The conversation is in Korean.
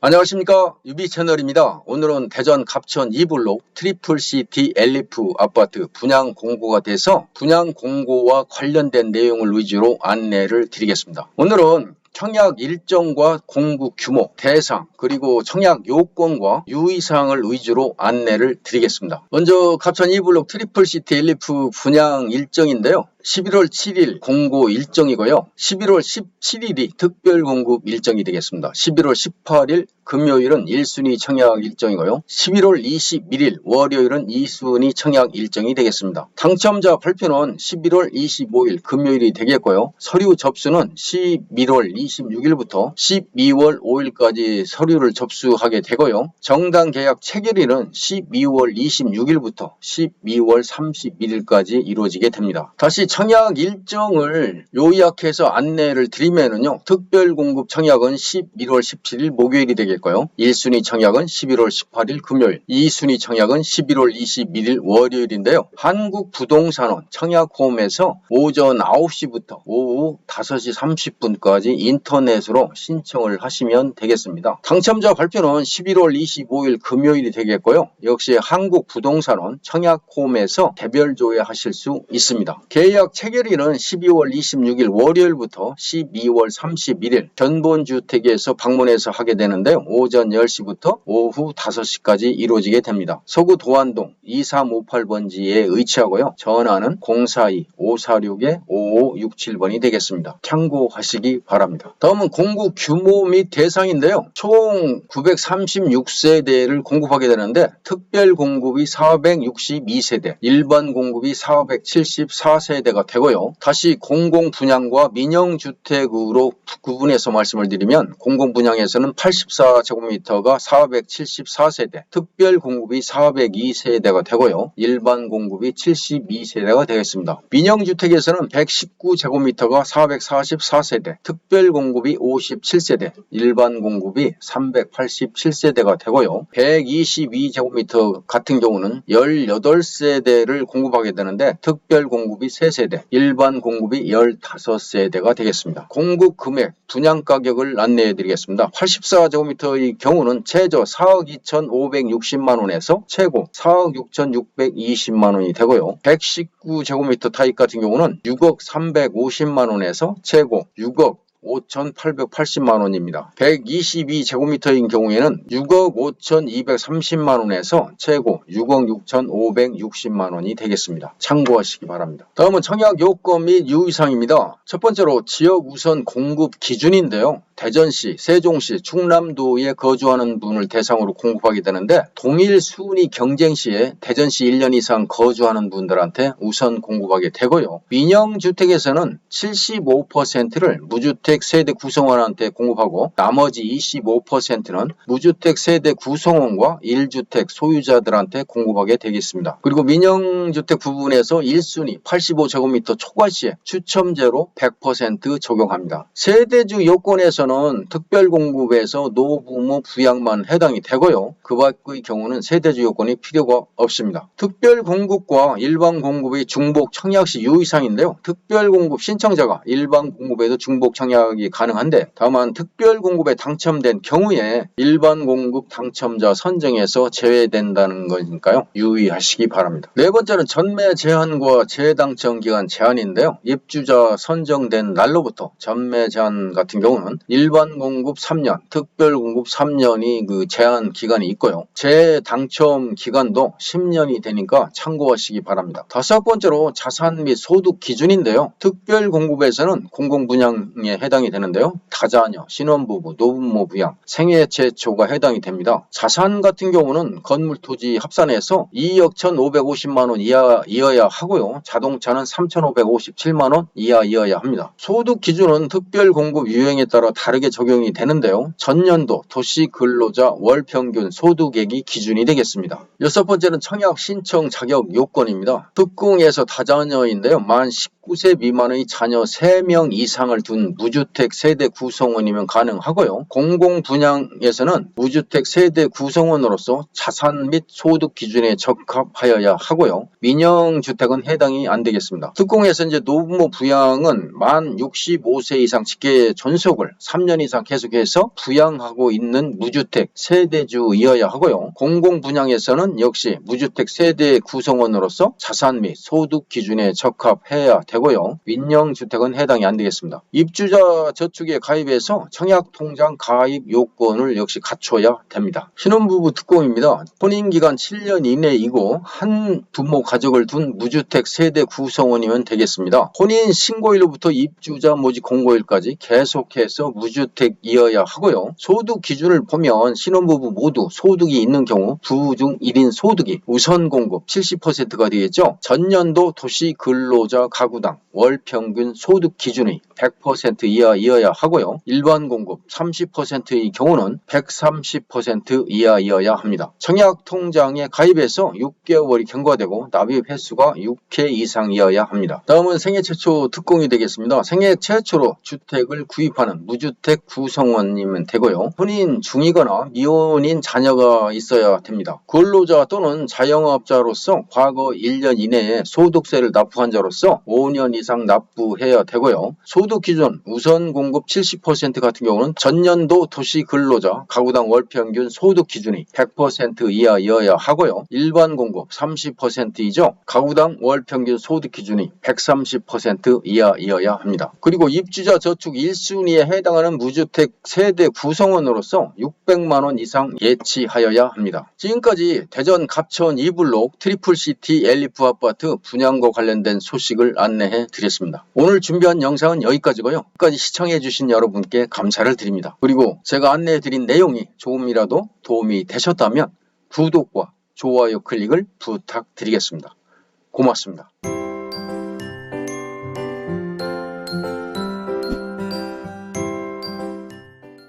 안녕하십니까, 유비 채널입니다. 오늘은 대전 갑천 2블록 트리플CT 엘리프 아파트 분양 공고가 돼서 분양 공고와 관련된 내용을 위주로 안내를 드리겠습니다. 오늘은 청약 일정과 공고 규모, 대상, 그리고 청약 요건과 유의사항을 위주로 안내를 드리겠습니다. 먼저 갑천 2블록 트리플CT 엘리프 분양 일정인데요. 11월 7일 공고 일정이고요. 11월 17일이 특별 공급 일정이 되겠습니다. 11월 18일 금요일은 1순위 청약 일정이고요. 11월 21일 월요일은 2순위 청약 일정이 되겠습니다. 당첨자 발표는 11월 25일 금요일이 되겠고요. 서류 접수는 11월 26일부터 12월 5일까지 서류를 접수하게 되고요. 정당 계약 체결일은 12월 26일부터 12월 31일까지 이루어지게 됩니다. 다시 청약 일정을 요약해서 안내를 드리면은요. 특별 공급 청약은 11월 17일 목요일이 되겠고요. 1순위 청약은 11월 18일 금요일, 2순위 청약은 11월 21일 월요일인데요. 한국부동산원 청약홈에서 오전 9시부터 오후 5시 30분까지 인터넷으로 신청을 하시면 되겠습니다. 당첨자 발표는 11월 25일 금요일이 되겠고요. 역시 한국부동산원 청약홈에서 개별 조회하실 수 있습니다. 계약 체결일은 12월 26일 월요일부터 12월 31일 견본주택에서 방문해서 하게 되는데요. 오전 10시부터 오후 5시까지 이루어지게 됩니다. 서구 도안동 2358번지에 위치하고요. 전화는 042-546-5567번이 되겠습니다. 참고하시기 바랍니다. 다음은 공급 규모 및 대상인데요. 총 936세대를 공급하게 되는데 특별 공급이 462세대, 일반 공급이 474세대가 되고요. 다시 공공분양과 민영주택으로 구분해서 말씀을 드리면 공공분양에서는 84제곱미터가 474세대, 특별 공급이 402세대가 되고요. 일반 공급이 72세대가 되겠습니다. 민영주택에서는 119제곱미터가 444세대, 특별 공급이 57세대, 일반 공급이 387세대가 되고요. 122제곱미터 같은 경우는 18세대를 공급하게 되는데 특별 공급이 3세대, 일반 공급이 15세대가 되겠습니다. 공급 금액, 분양 가격을 안내해 드리겠습니다. 84제곱미터의 경우는 최저 4억 2,560만원에서 최고 4억 6,620만원이 되고요. 119제곱미터 타입 같은 경우는 6억 350만원에서 최고 6억 5,880만원입니다. 122제곱미터인 경우에는 6억 5,230만원에서 최고 6억 6,560만원이 되겠습니다. 참고하시기 바랍니다. 다음은 청약 요건 및 유의사항입니다. 첫 번째로 지역 우선 공급 기준인데요. 대전시, 세종시, 충남도에 거주하는 분을 대상으로 공급하게 되는데 동일 순위 경쟁 시에 대전시 1년 이상 거주하는 분들한테 우선 공급하게 되고요. 민영주택에서는 75%를 무주택 세대 구성원한테 공급하고 나머지 25%는 무주택 세대 구성원과 1주택 소유자들한테 공급하게 되겠습니다. 그리고 민영주택 부분에서 1순위 85제곱미터 초과 시에 추첨제로 100% 적용합니다. 세대주 요건에서 는 특별 공급에서 노부모 부양만 해당이 되고요. 그 밖의 경우는 세대주 요건이 필요가 없습니다. 특별 공급과 일반 공급의 중복 청약 시 유의사항인데요. 특별 공급 신청자가 일반 공급에도 중복 청약이 가능한데 다만 특별 공급에 당첨된 경우에 일반 공급 당첨자 선정에서 제외된다는 거니까요. 유의하시기 바랍니다. 네 번째는 전매 제한과 재당첨 기간 제한인데요. 입주자 선정된 날로부터 전매 제한 같은 경우는 일반 공급 3년, 특별 공급 3년이 그 제한 기간이 있고요. 재당첨 기간도 10년이 되니까 참고하시기 바랍니다. 다섯 번째로 자산 및 소득 기준인데요. 특별 공급에서는 공공분양에 해당이 되는데요. 다자녀, 신혼부부, 노부모 부양, 생애 최초가 해당이 됩니다. 자산 같은 경우는 건물 토지 합산해서 2억 1,550만 원 이하여야 하고요. 자동차는 3,557만 원 이하여야 합니다. 소득 기준은 특별 공급 유형에 따라 다르게 적용이 되는데요. 전년도 도시 근로자 월 평균 소득액이 기준이 되겠습니다. 여섯 번째는 청약 신청 자격 요건입니다. 특공에서 다자녀인데요. 만 19세 미만의 자녀 3명 이상을 둔 무주택 세대 구성원이면 가능하고요. 공공분양에서는 무주택 세대 구성원으로서 자산 및 소득 기준에 적합하여야 하고요. 민영주택은 해당이 안 되겠습니다. 특공에서 이제 노부모 부양은 만 65세 이상 직계 존속을 3년 이상 계속해서 부양하고 있는 무주택 세대주이어야 하고요. 공공분양에서는 역시 무주택 세대 구성원으로서 자산 및 소득 기준에 적합해야 되고요. 민영주택은 해당이 안 되겠습니다. 입주자 저축에 가입해서 청약통장 가입 요건을 역시 갖춰야 됩니다. 신혼부부 특공입니다. 혼인기간 7년 이내이고 한 부모 가족을 둔 무주택 세대 구성원이면 되겠습니다. 혼인 신고일로부터 입주자 모집 공고일까지 계속해서 무주택이어야 하고요. 소득 기준을 보면 신혼부부 모두 소득이 있는 경우 부 중 1인 소득이 우선 공급 70%가 되겠죠. 전년도 도시근로자 가구당 월 평균 소득 기준이 100% 이하이어야 하고요. 일반 공급 30%의 경우는 130% 이하이어야 합니다. 청약통장에 가입해서 6개월이 경과되고 납입 횟수가 6회 이상이어야 합니다. 다음은 생애 최초 특공이 되겠습니다. 생애 최초로 주택을 구입하는 무주택 구성원이면 되고요. 혼인 중이거나 미혼인 자녀가 있어야 됩니다. 근로자 또는 자영업자로서 과거 1년 이내에 소득세를 납부한 자로서 5년 이상 납부해야 되고요. 소득 기준 우선 공급 70% 같은 경우는 전년도 도시근로자 가구당 월평균 소득 기준이 100% 이하이어야 하고요. 일반 공급 30%이죠. 가구당 월평균 소득 기준이 130% 이하이어야 합니다. 그리고 입주자 저축 1순위에 해당하는 무주택 세대 구성원으로서 600만원 이상 예치하여야 합니다. 지금까지 대전 갑천 2블록 트리플시티 엘리프 아파트 분양과 관련된 소식을 안내해 드렸습니다. 오늘 준비한 영상은 여기까지고요. 끝까지 시청해 주신 여러분께 감사를 드립니다. 그리고 제가 안내해 드린 내용이 조금이라도 도움이 되셨다면 구독과 좋아요 클릭을 부탁드리겠습니다. 고맙습니다.